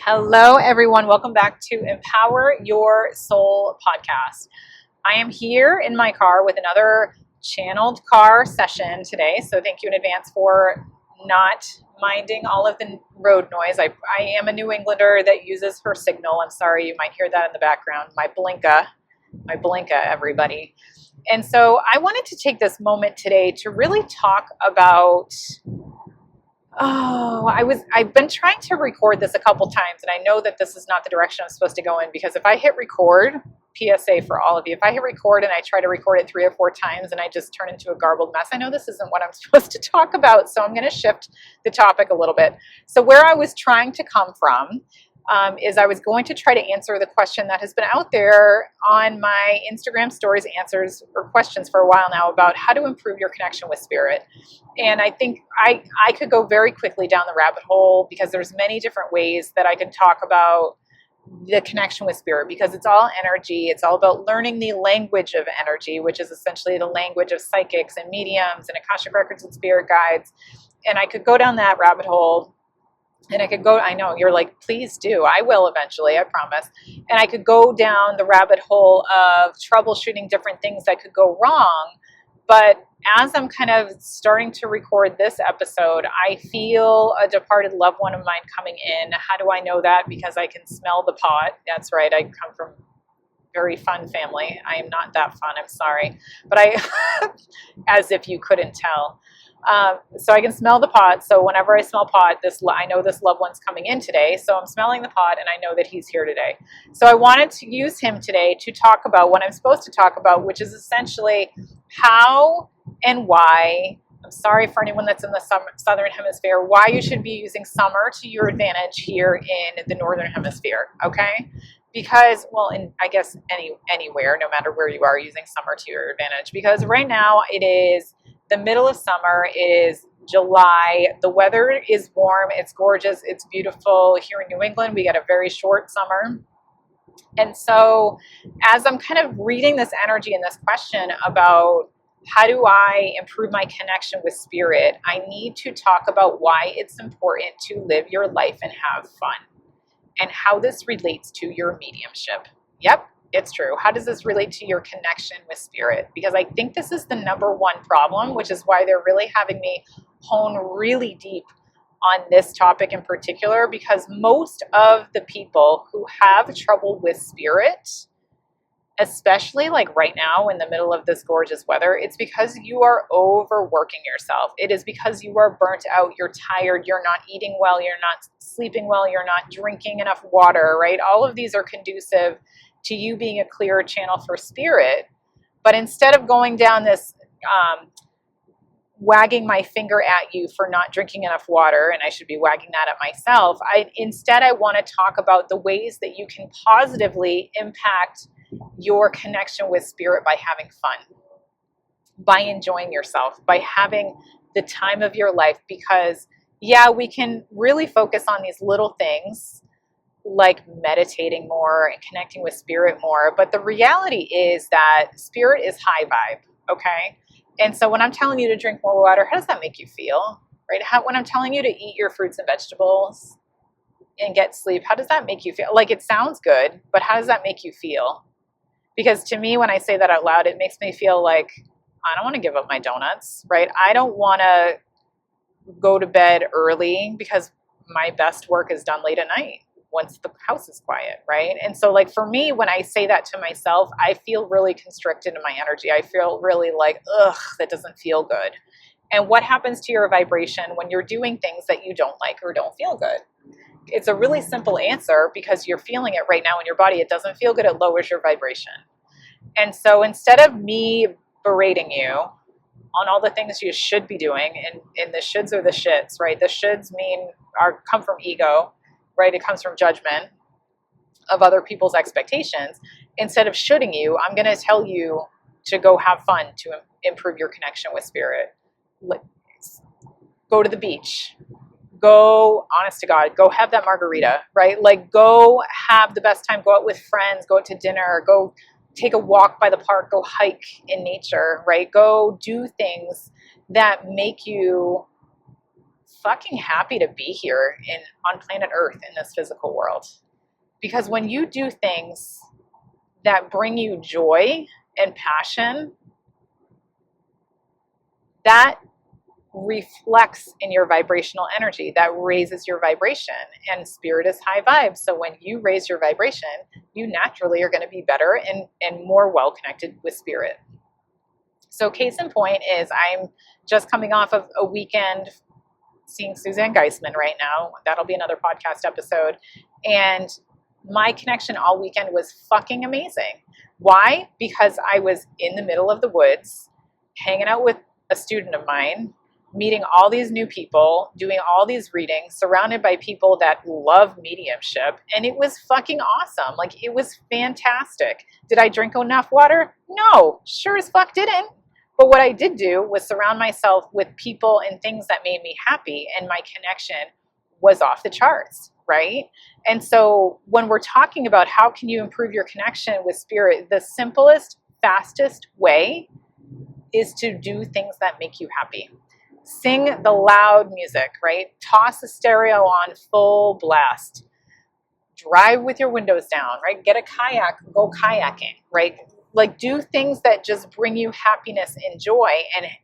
Hello, everyone. Welcome back to Empower Your Soul podcast. I am here in my car with another channeled car session today. So thank you in advance for not minding all of the road noise. I am a New Englander that uses her signal. I'm sorry, you might hear that in the background. My blinka, everybody. And so I wanted to take this moment today to really talk about I've been trying to record this a couple times, and I know that this is not the direction I'm supposed to go in, because if I hit record, PSA for all of you, if I hit record and I try to record it 3 or 4 times and I just turn into a garbled mess, I know this isn't what I'm supposed to talk about, so I'm going to shift the topic a little bit. So where I was trying to come from is I was going to try to answer the question that has been out there on my Instagram stories, answers or questions for a while now, about how to improve your connection with spirit. And I think I could go very quickly down the rabbit hole, because there's many different ways that I can talk about the connection with spirit, because it's all energy. It's all about learning the language of energy, which is essentially the language of psychics and mediums and Akashic records and spirit guides. And I could go down that rabbit hole. And I could go, I know you're like, please do. I will eventually, I promise. And I could go down the rabbit hole of troubleshooting different things that could go wrong. But as I'm kind of starting to record this episode, I feel a departed loved one of mine coming in. How do I know that? Because I can smell the pot. That's right. I come from a very fun family. I am not that fun. I'm sorry. But as if you couldn't tell. So I can smell the pot. So whenever I smell pot, I know this loved one's coming in today. So I'm smelling the pot and I know that he's here today. So I wanted to use him today to talk about what I'm supposed to talk about, which is essentially how and why, I'm sorry for anyone that's in the southern hemisphere, why you should be using summer to your advantage here in the northern hemisphere. Okay. Because, well, and I guess anywhere, no matter where you are, using summer to your advantage, because right now it is the middle of summer. It is July. The weather is warm. It's gorgeous. It's beautiful. Here in New England, we get a very short summer. And so as I'm kind of reading this energy and this question about how do I improve my connection with spirit, I need to talk about why it's important to live your life and have fun, and how this relates to your mediumship. Yep. It's true. How does this relate to your connection with spirit? Because I think this is the number one problem, which is why they're really having me hone really deep on this topic in particular, because most of the people who have trouble with spirit, especially like right now in the middle of this gorgeous weather, it's because you are overworking yourself. It is because you are burnt out, you're tired, you're not eating well, you're not sleeping well, you're not drinking enough water, right? All of these are conducive to you being a clearer channel for spirit. But instead of going down this wagging my finger at you for not drinking enough water, and I should be wagging that at myself, instead I want to talk about the ways that you can positively impact your connection with spirit by having fun, by enjoying yourself, by having the time of your life. Because yeah, we can really focus on these little things like meditating more and connecting with spirit more. But the reality is that spirit is high vibe, okay? And so when I'm telling you to drink more water, how does that make you feel, right? When I'm telling you to eat your fruits and vegetables and get sleep, how does that make you feel? Like, it sounds good, but how does that make you feel? Because to me, when I say that out loud, it makes me feel like I don't want to give up my donuts, right? I don't want to go to bed early, because my best work is done late at night once the house is quiet, right? And so like for me, when I say that to myself, I feel really constricted in my energy. I feel really like, ugh, that doesn't feel good. And what happens to your vibration when you're doing things that you don't like or don't feel good? It's a really simple answer, because you're feeling it right now in your body. It doesn't feel good. It lowers your vibration. And so instead of me berating you on all the things you should be doing, and the shoulds are the shits, right? The shoulds come from ego, right? It comes from judgment of other people's expectations. Instead of shoulding you, I'm going to tell you to go have fun to improve your connection with spirit. Go to the beach. Go, honest to God, go have that margarita, right? Like, go have the best time. Go out with friends. Go out to dinner. Go take a walk by the park. Go hike in nature, right? Go do things that make you fucking happy to be here on planet Earth in this physical world. Because when you do things that bring you joy and passion, that reflects in your vibrational energy, that raises your vibration, and spirit is high vibes. So when you raise your vibration, you naturally are going to be better and more well connected with spirit. So case in point is I'm just coming off of a weekend seeing Suzanne Geisman right now. That'll be another podcast episode. And my connection all weekend was fucking amazing. Why? Because I was in the middle of the woods, hanging out with a student of mine, meeting all these new people, doing all these readings, surrounded by people that love mediumship. And it was fucking awesome. Like, it was fantastic. Did I drink enough water? No, sure as fuck didn't. But what I did do was surround myself with people and things that made me happy, and my connection was off the charts, right? And so when we're talking about how can you improve your connection with spirit, the simplest, fastest way is to do things that make you happy. Sing the loud music, right? Toss the stereo on full blast. Drive with your windows down, right? Get a kayak, go kayaking, right? Like, do things that just bring you happiness and joy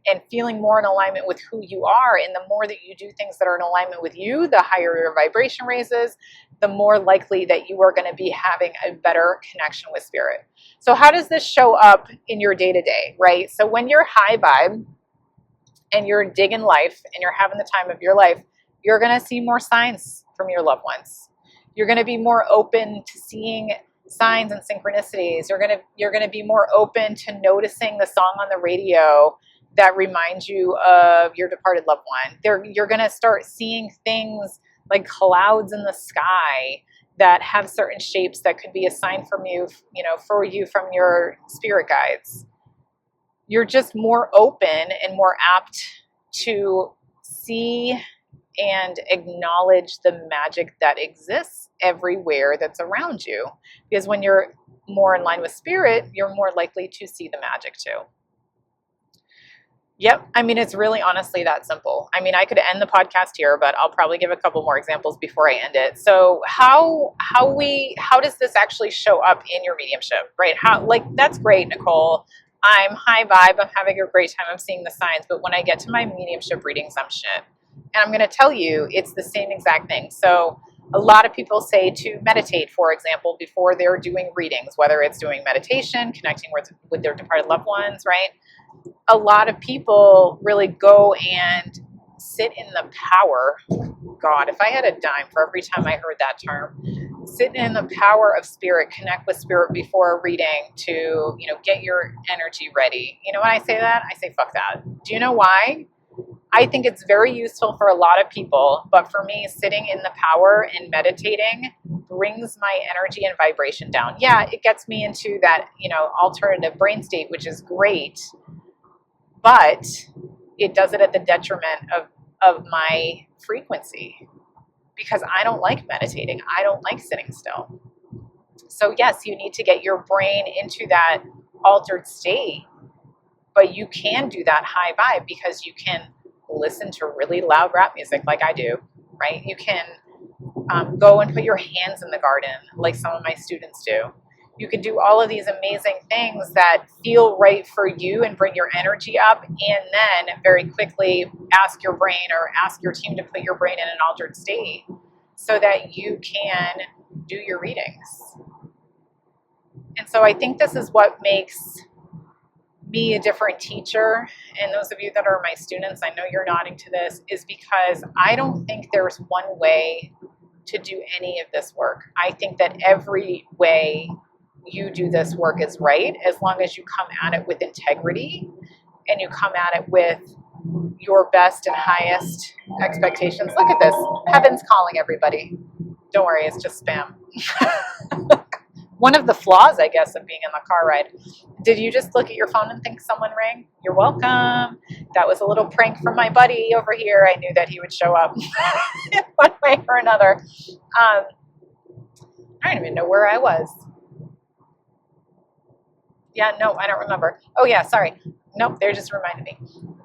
and feeling more in alignment with who you are. And the more that you do things that are in alignment with you, the higher your vibration raises, the more likely that you are going to be having a better connection with spirit. So how does this show up in your day-to-day, right? So when you're high vibe and you're digging life and you're having the time of your life, you're going to see more signs from your loved ones. You're going to be more open to seeing signs and synchronicities. You're gonna be more open to noticing the song on the radio that reminds you of your departed loved one. You're gonna start seeing things like clouds in the sky that have certain shapes that could be a sign from you, for you from your spirit guides. You're just more open and more apt to see and acknowledge the magic that exists everywhere that's around you. Because when you're more in line with spirit, you're more likely to see the magic too. Yep. I mean, it's really honestly that simple. I mean, I could end the podcast here, but I'll probably give a couple more examples before I end it. So how does this actually show up in your mediumship, right? That's great, Nicole. I'm high vibe. I'm having a great time. I'm seeing the signs. But when I get to my mediumship readings, I'm shit. And I'm going to tell you, it's the same exact thing. So a lot of people say to meditate, for example, before they're doing readings, whether it's doing meditation, connecting with their departed loved ones, right? A lot of people really go and sit in the power. God, if I had a dime for every time I heard that term, sit in the power of spirit, connect with spirit before a reading to, get your energy ready. You know when I say that? I say, fuck that. Do you know why? I think it's very useful for a lot of people, but for me, sitting in the power and meditating brings my energy and vibration down. Yeah, it gets me into that, alternative brain state, which is great, but it does it at the detriment of my frequency, because I don't like meditating. I don't like sitting still. So yes, you need to get your brain into that altered state, but you can do that high vibe because you can listen to really loud rap music like I do, right? You can go and put your hands in the garden like some of my students do. You can do all of these amazing things that feel right for you and bring your energy up, and then very quickly ask your brain or ask your team to put your brain in an altered state so that you can do your readings. And so I think this is what makes me a different teacher, and those of you that are my students, I know you're nodding to this, is because I don't think there's one way to do any of this work. I think that every way you do this work is right, as long as you come at it with integrity and you come at it with your best and highest expectations. Look at this. Heaven's calling everybody. Don't worry, it's just spam. One of the flaws, I guess, of being in the car ride. Did you just look at your phone and think someone rang? You're welcome. That was a little prank from my buddy over here. I knew that he would show up in one way or another. I don't even know where I was. Yeah, no, I don't remember. Oh, yeah, sorry. Nope, they just reminded me.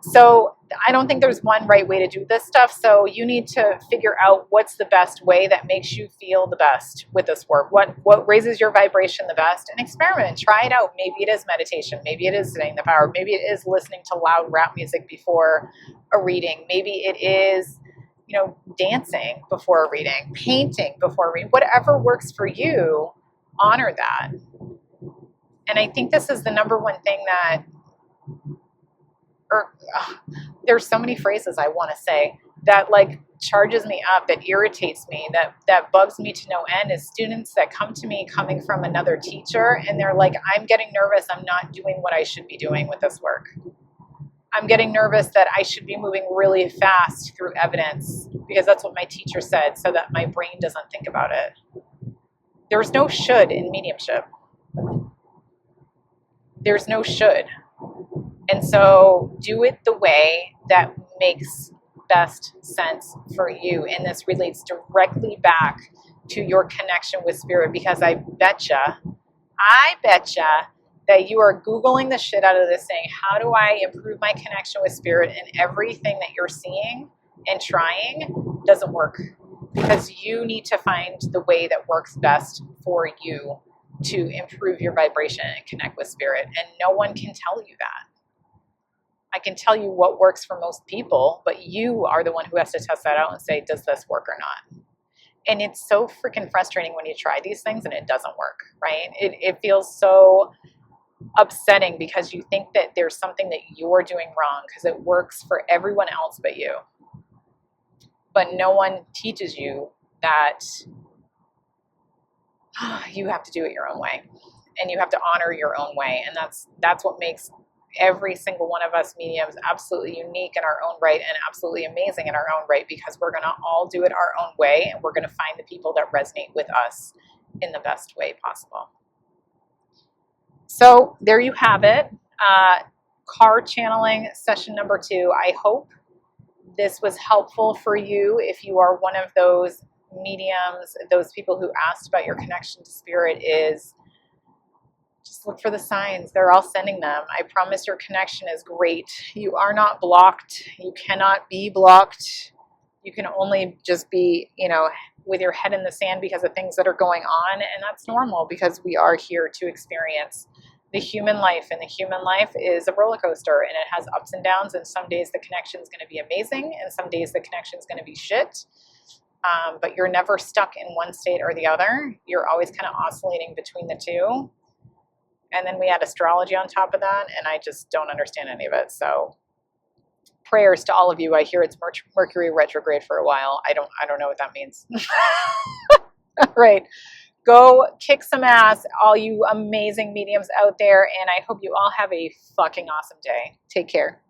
So I don't think there's one right way to do this stuff. So you need to figure out what's the best way that makes you feel the best with this work. What raises your vibration the best, and experiment. Try it out. Maybe it is meditation. Maybe it is studying the power. Maybe it is listening to loud rap music before a reading. Maybe it is, dancing before a reading, painting before a reading. Whatever works for you, honor that. And I think this is the number one thing that, there's so many phrases I want to say that like charges me up, that irritates me, that bugs me to no end, is students that come to me coming from another teacher and they're like, I'm getting nervous, I'm not doing what I should be doing with this work. I'm getting nervous that I should be moving really fast through evidence because that's what my teacher said, so that my brain doesn't think about it. There's no should in mediumship. There's no should. And so do it the way that makes best sense for you. And this relates directly back to your connection with spirit, because I betcha that you are Googling the shit out of this, saying, how do I improve my connection with spirit? And everything that you're seeing and trying doesn't work, because you need to find the way that works best for you to improve your vibration and connect with spirit. And no one can tell you that. I can tell you what works for most people, but you are the one who has to test that out and say, does this work or not? And it's so freaking frustrating when you try these things and it doesn't work, right? It feels so upsetting because you think that there's something that you're doing wrong because it works for everyone else but you. But no one teaches you that you have to do it your own way, and you have to honor your own way. And that's what makes every single one of us mediums absolutely unique in our own right and absolutely amazing in our own right, because we're going to all do it our own way, and we're going to find the people that resonate with us in the best way possible. So there you have it. Card channeling session number 2. I hope this was helpful for you. If you are one of those mediums, those people who asked about your connection to spirit, is just look for the signs. They're all sending them. I promise your connection is great. You are not blocked. You cannot be blocked. You can only just be, with your head in the sand because of things that are going on. And that's normal, because we are here to experience the human life. And the human life is a roller coaster, and it has ups and downs. And some days the connection is going to be amazing, and some days the connection is going to be shit. But you're never stuck in one state or the other. You're always kind of oscillating between the two. And then we add astrology on top of that, and I just don't understand any of it. So prayers to all of you. I hear it's Mercury retrograde for a while. I don't know what that means. All right. Go kick some ass, all you amazing mediums out there, and I hope you all have a fucking awesome day. Take care.